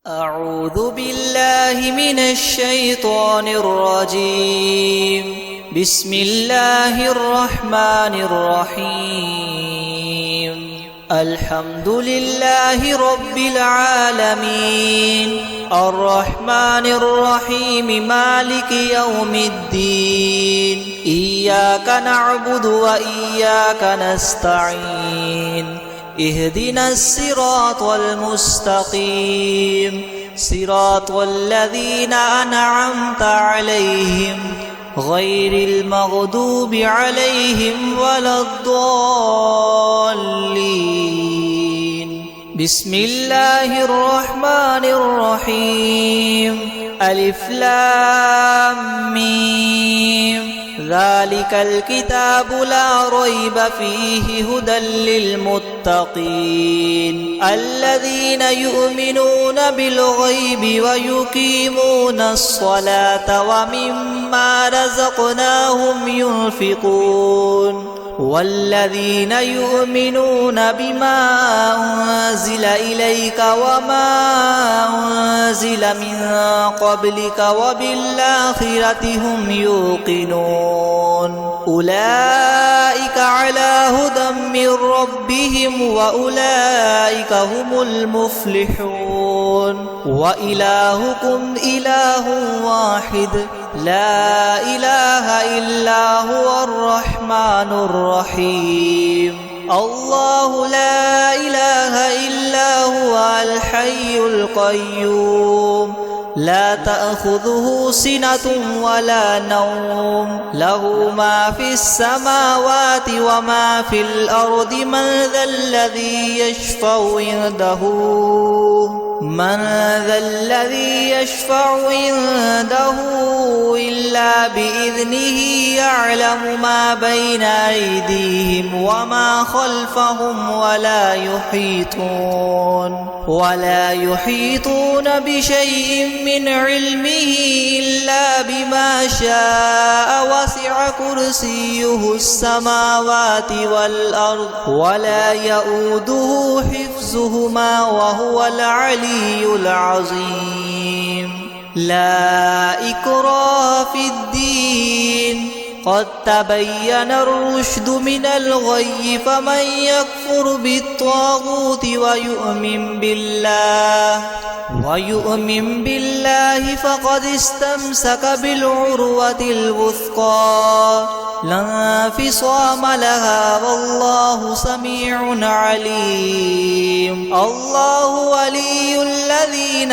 أعوذ بالله من الشيطان الرجيم. بسم الله الرحمن الرحيم. الحمد لله رب العالمين الرحمن الرحيم مالك يوم الدين. إياك نعبد وإياك نستعين. اهدنا الصراط المستقيم صراط الذين أنعمت عليهم غير المغضوب عليهم ولا الضالين. بسم الله الرحمن الرحيم. ألف لام ميم. ذلك الكتاب لا ريب فيه هدى للمتقين الذين يؤمنون بالغيب ويقيمون الصلاة ومما رزقناهم ينفقون والذين يؤمنون بما أنزل إليك وما أنزل من قبلك وبالآخرة هم يوقنون أولئك على هدى من ربهم وأولئك هم المفلحون. وإلهكم إله واحد لا إله إلا هو الرحمن الرحيم. الله لا إله إلا هو الحي القيوم لا تأخذه سنة ولا نوم له ما في السماوات وما في الأرض. من ذا الذي يشفع عنده إلا بإذنه. يعلم ما بين أيديهم وما خلفهم ولا يحيطون بشيء من علمه إلا بما شاء. وسع كرسيه السماوات والأرض ولا يؤوده حفظهما وهو العلي العظيم. لا إكراه في الدين قد تبين الرشد من الغي. فمن يكفر بالطاغوت ويؤمن بالله فقد استمسك بالعروة الوثقى لا انفصام لها والله سميع عليم. الله ولي الذين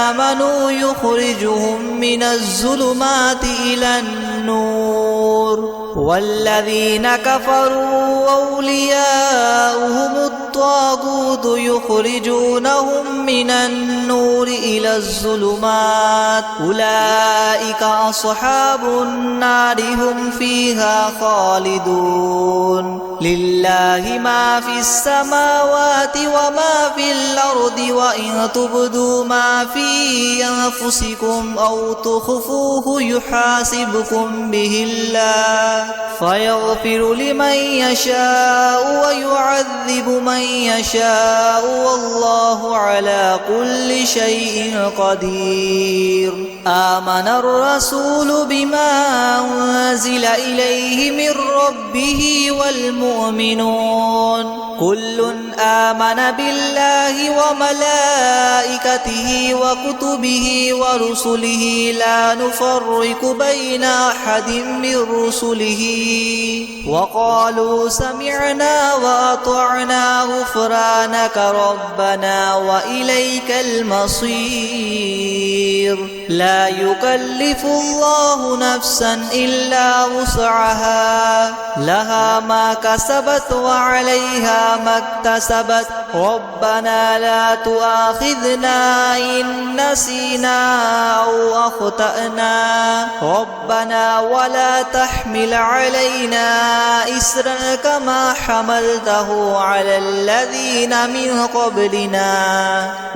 آمنوا يخرجهم من الظلمات إلى النور والذين كفروا أولياؤهم الطاغوت يخرجونهم من النور إلى الظلمات. أولئك أصحاب النار هم فيها خالدون. لله ما في السماوات وما في الأرض. وإن تبدوا ما في أنفسكم أو تخفوه يحاسبكم به الله فيغفر لمن يشاء ويعذب من يشاء والله على كل شيء قدير. آمن الرسول بما أنزل إليه من ربه والمؤمنون كل آمن بالله وملائكته وكتبه ورسله لا نفرق بين أحد من رسله وقالوا سمعنا وأطعنا غفرانك ربنا وإليك المصير. لا يكلف الله نفسا إلا وسعها لها ما كسبت وعليها ما اكتسبت. ربنا لا تؤاخذنا إن نسينا أو أخطأنا ربنا ولا تحمل علينا إسرا كما حملته على الذين من قبلنا.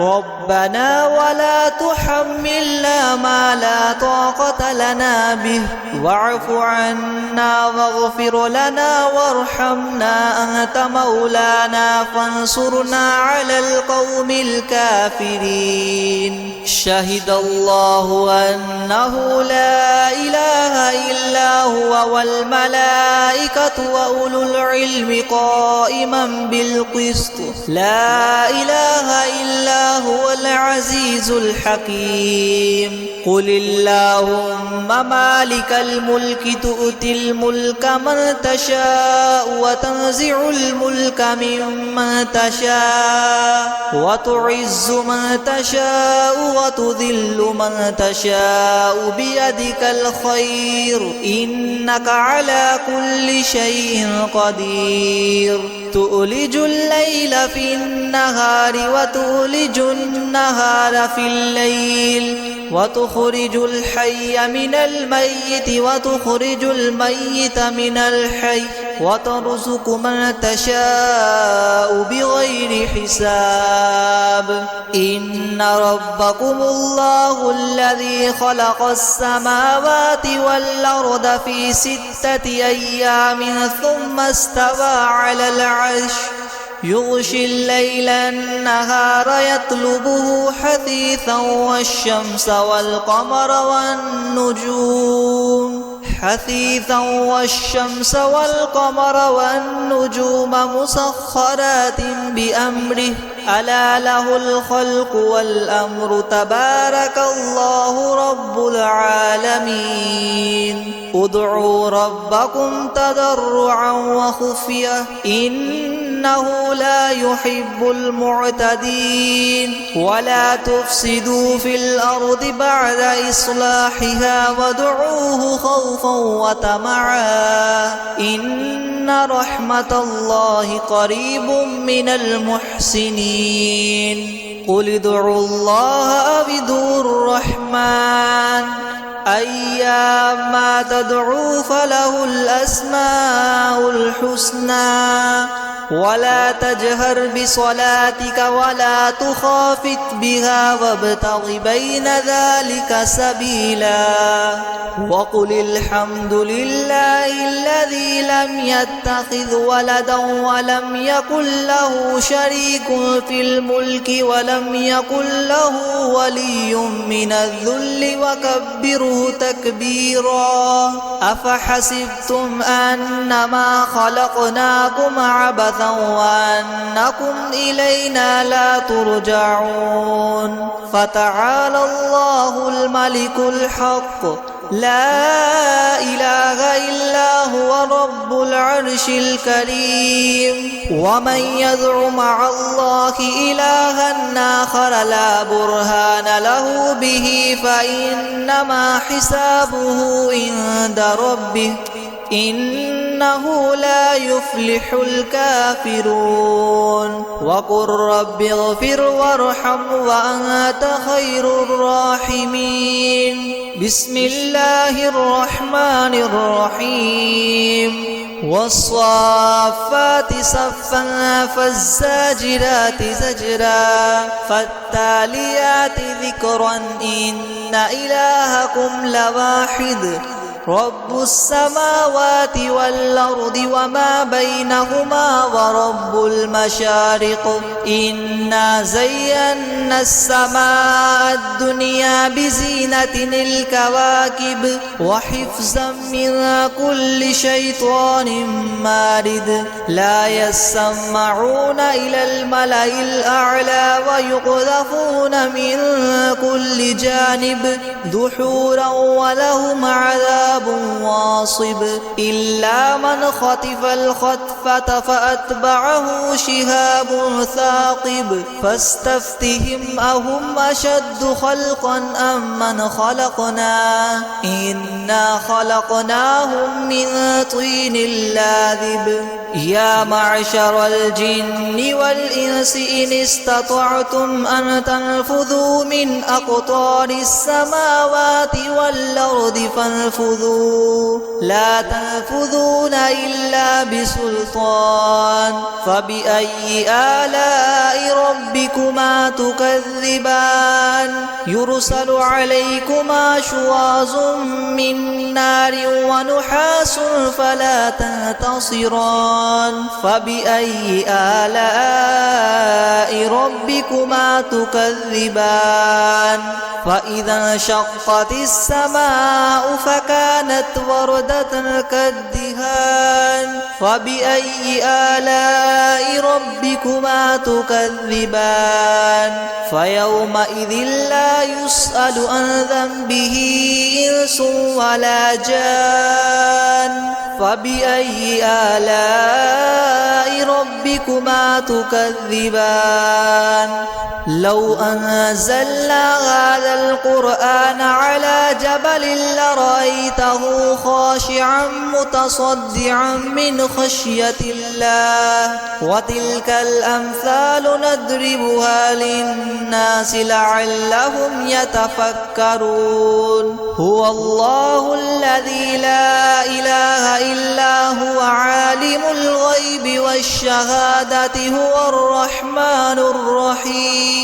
ربنا ولا تحملنا ما لا طاقة لنا به واعف عنا واغفر لنا وارحمنا وارحمنا أنت مولانا فانصرنا على القوم الكافرين. شهد الله أنه لا إله إلا هو والملائكة وأولو العلم قائما بالقسط لا إله إلا هو العزيز الحكيم. قل اللهم مالك الملك تؤتي الملك من تشاء وتنزع الملك ممن تشاء وتعز من تشاء وتذل من تشاء بيدك الخير إنك على كل شيء قدير. تؤلج الليل في النهار وتؤلج النهار في الليل وتخرج الحي من الميت وتخرج الميت من الحي وترزق من تشاء بغير حساب. إن ربكم الله الذي خلق السماوات والأرض في 6 أيام ثم استوى على العرش يغشي الليل النهار يطلبه حثيثا والشمس والقمر والنجوم مسخرات بأمره ألا له الخلق والأمر تبارك الله رب العالمين. ادعوا ربكم تضرعا وخفية إنه لا يحب المعتدين. ولا تفسدوا في الأرض بعد إصلاحها وادعوه خوفا وطمعا إن رحمة الله قريب من المحسنين. قل ادعوا الله أو ادعوا الرحمن أيما تدعوا فله الأسماء الحسنى ولا تجهر بصلاتك ولا تخافت بها وابتغ بين ذلك سبيلا. وقل الحمد لله الذي لم يتخذ ولدا ولم يكن له شريك في الملك ولم يكن له ولي من الذل وكبره تكبيرا. أفحسبتم أنما خلقناكم عبثا وأنكم إلينا لا ترجعون. فتعالى الله الملك الحق لا إله إلا هو رب العرش الكريم. ومن يدع مع الله إلها آخر لا برهان له به فإنما حسابه عند ربه إنه لا يفلح الكافرون. وقل رب اغفر وارحم وأنت خير الراحمين. بسم الله الرحمن الرحيم. والصافات صفا فالزاجرات زجرا فالتاليات ذكرا إن إلهكم لواحد رب السماوات والأرض وما بينهما ورب المشارق. إنا زينا السماء الدنيا بزينة الكواكب وحفظا من كل شيطان مارد. لا يسمعون إلى الملأ الأعلى ويقذفون من كل جانب دحورا ولهم عذاب واصب. إلا من خطف الخطفة فأتبعه شهاب ثاقب فاستفتهم أهم أشد خلقا أم من خلقنا إنا خلقناهم من طين لاذب. يا معشر الجن والإنس إن استطعتم أن تنفذوا من من أقطار السماوات والأرض فانفذوا لا تنفذون إلا بسلطان فبأي آلاء ربكما تكذبان يرسل عليكما شواظ من نار ونحاس فلا تنتصران فبأي آلاء ربكما تكذبان فإذا انشقت السماء فكانت وردة كالدهان فبأي آلاء ربكما تكذبان فيومئذ لا يسأل عن ذنبه إنس ولا جان فبأي آلاء ربكما تكذبان لو أنزلنا هذا القرآن على جبل لرأيته خاشعا متصدعا من خشية الله وتلك الأمثال نضربها للناس لعلهم يتفكرون هو الله الذي لا إله إلا هو عالم الغيب والشهادة هو الرحمن الرحيم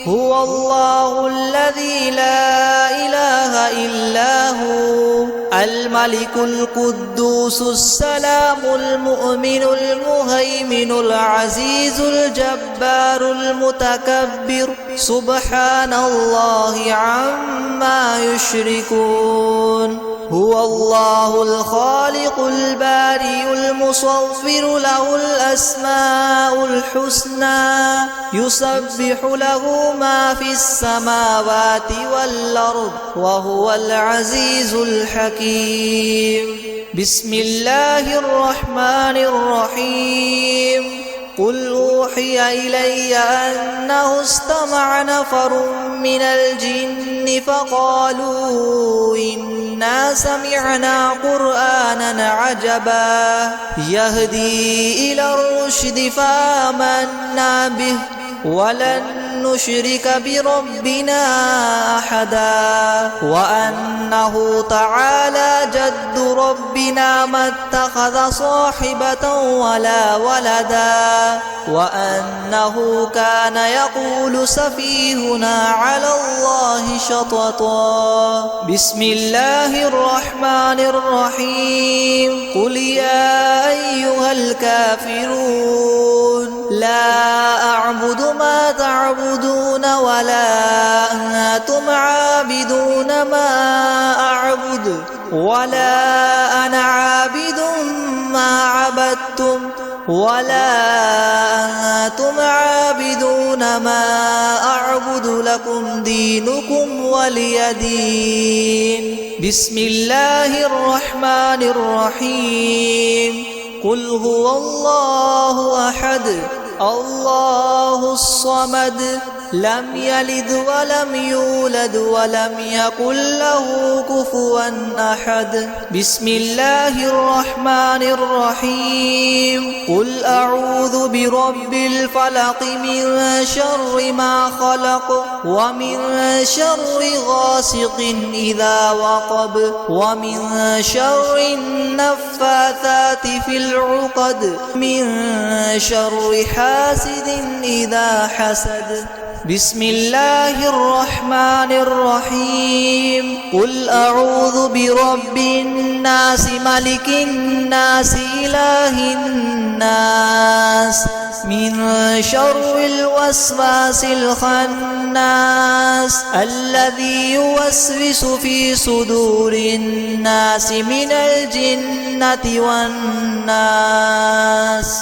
هو الله الذي لا إله إلا هو الملك القدوس السلام المؤمن المهيمن العزيز الجبار المتكبر سبحان الله عما يشركون هو الله الخالق البارئ المصور له الأسماء الحسنى يسبح له ما في السماوات والأرض وهو العزيز الحكيم بسم الله الرحمن الرحيم قل أوحي إلي أنه استمع نفر من الجن فقالوا إنا سمعنا قرآنا عجبا يهدي إلى الرشد فآمنا به ولن نشرك بربنا أحدا وأنه تعالى جد ربنا ما اتخذ صاحبة ولا ولدا وأنه كان يقول سفيهنا على الله شططا بسم الله الرحمن الرحيم قل يا أيها الكافرون لا أعبد ما تعبدون ولا أنتم عابدون ما أعبد ولا أنا عابد ما عبدتم ولا أنتم عابدون ما أعبد لكم دينكم ولي دين بسم الله الرحمن الرحيم قل هو الله أحد الله الصمد لم يلد ولم يولد ولم يكن له كفوا أحد بسم الله الرحمن الرحيم قل أعوذ برب الفلق من شر ما خلق ومن شر غاسق إذا وقب ومن شر النفاثات في العقد من شر حاسد إذا حسد بسم الله الرحمن الرحيم قل أعوذ برب الناس ملك الناس إله الناس من شر الوسواس الخناس الذي يوسوس في صدور الناس من الجنة والناس